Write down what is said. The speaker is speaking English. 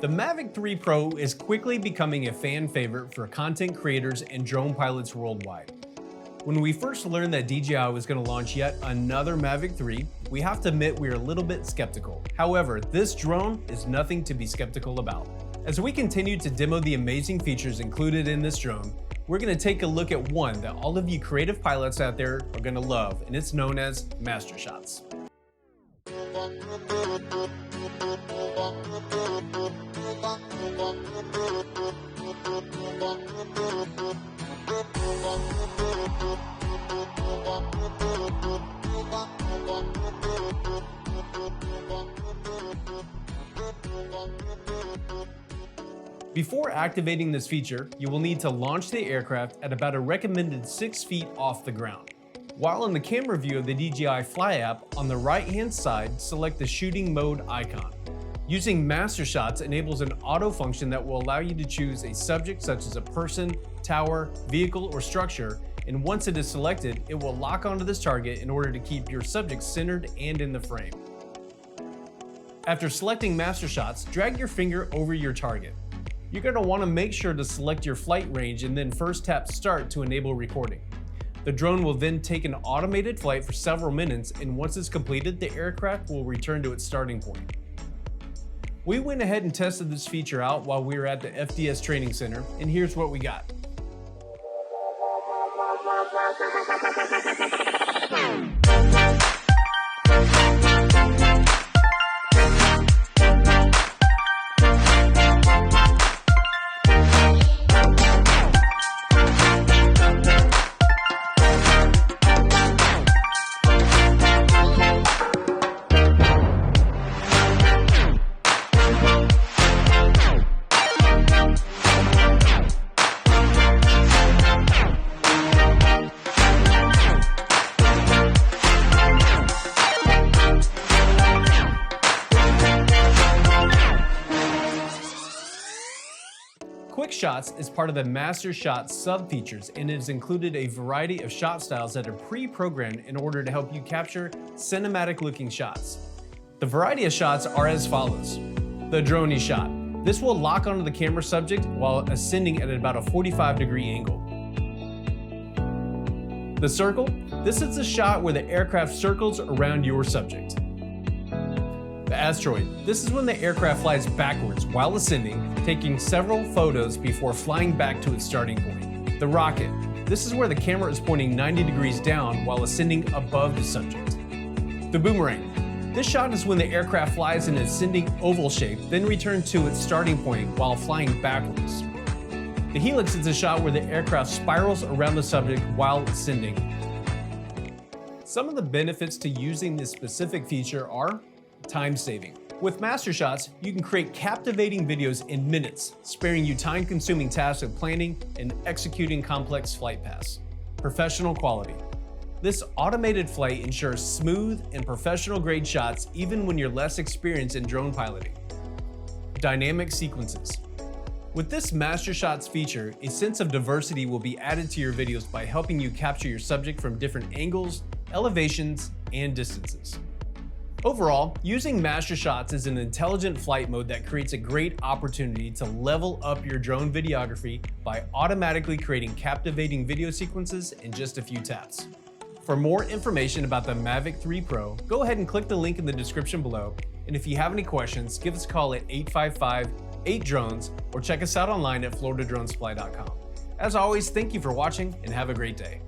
The Mavic 3 Pro is quickly becoming a fan favorite for content creators and drone pilots worldwide. When we first learned that DJI was going to launch yet another Mavic 3, we have to admit we are a little bit skeptical. However, this drone is nothing to be skeptical about. As we continue to demo the amazing features included in this drone, we're going to take a look at one that all of you creative pilots out there are going to love, and it's known as Mastershots. Before activating this feature, you will need to launch the aircraft at about a recommended 6 feet off the ground. While in the camera view of the DJI Fly App, on the right-hand side, select the shooting mode icon. Using Mastershots enables an auto function that will allow you to choose a subject such as a person, tower, vehicle, or structure, and once it is selected, it will lock onto this target in order to keep your subject centered and in the frame. After selecting Mastershots, drag your finger over your target. You're going to want to make sure to select your flight range and then first tap Start to enable recording. The drone will then take an automated flight for several minutes, and once it's completed, the aircraft will return to its starting point. We went ahead and tested this feature out while we were at the FDS Training Center, and here's what we got. Quickshots is part of the Mastershots sub-features, and it has included a variety of shot styles that are pre-programmed in order to help you capture cinematic-looking shots. The variety of shots are as follows. The droney shot. This will lock onto the camera subject while ascending at about a 45-degree angle. The circle. This is the shot where the aircraft circles around your subject. The asteroid. This is when the aircraft flies backwards while ascending, taking several photos before flying back to its starting point. The rocket. This is where the camera is pointing 90 degrees down while ascending above the subject. The boomerang. This shot is when the aircraft flies in an ascending oval shape, then returns to its starting point while flying backwards. The helix is a shot where the aircraft spirals around the subject while ascending. Some of the benefits to using this specific feature are time saving. With Mastershots, you can create captivating videos in minutes, sparing you time-consuming tasks of planning and executing complex flight paths. Professional quality. This automated flight ensures smooth and professional-grade shots even when you're less experienced in drone piloting. Dynamic sequences. With this Mastershots feature, a sense of diversity will be added to your videos by helping you capture your subject from different angles, elevations, and distances. Overall, using Mastershots is an intelligent flight mode that creates a great opportunity to level up your drone videography by automatically creating captivating video sequences in just a few taps. For more information about the Mavic 3 Pro, go ahead and click the link in the description below, and if you have any questions, give us a call at 855-8-DRONES or check us out online at floridadronesupply.com. As always, thank you for watching and have a great day.